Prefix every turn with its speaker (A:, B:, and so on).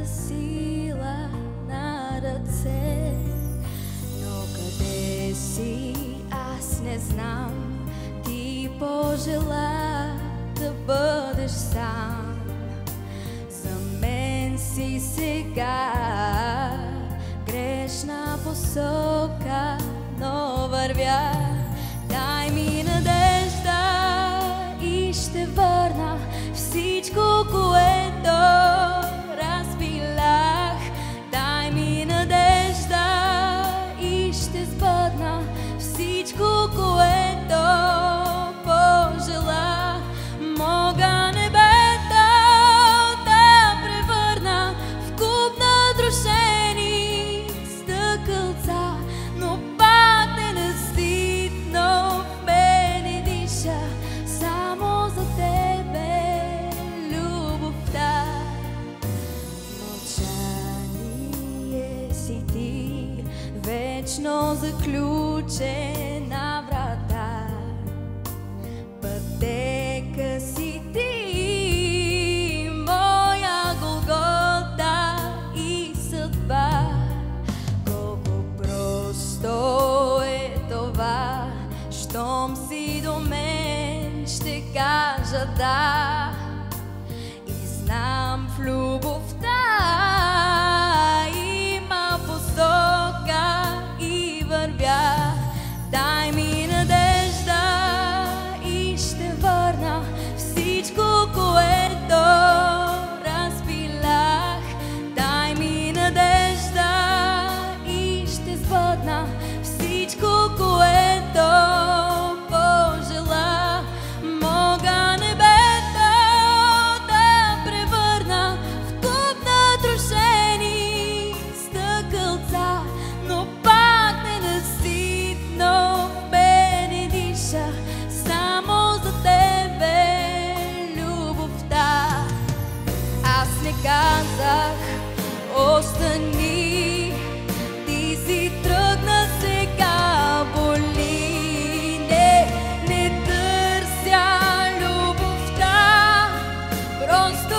A: за сила на ръце. Но къде си, аз не знам, ти пожела да бъдеш сам. За мен си сега грешна посока, но вървя. Дай ми надежда и ще върна всичко, което разпилях. Дай ми надежда и ще сбъдна всичко, което пожела. Мога небето да превърна в куп натрошени стъкълца, но пак не настидно в мене диша само за тебе любовта. Мълчание си ти, вечно заключена врата. Пътека си ти, моя Голгота и съдба. Колко просто е това, щом си до мен ще кажа да. И знам, в любовта има посока и вървя. Дай ми надежда и ще върна всичко, което разпилях. Дай ми надежда и ще сбъдна всичко, което пожела. Мога небето да превърна в куп натрошени стъкълца, но пак ненаситно в мене диша само за тебе любовта. Аз не казах остани, ти си тръгна, сега боли. Не търся любовта, просто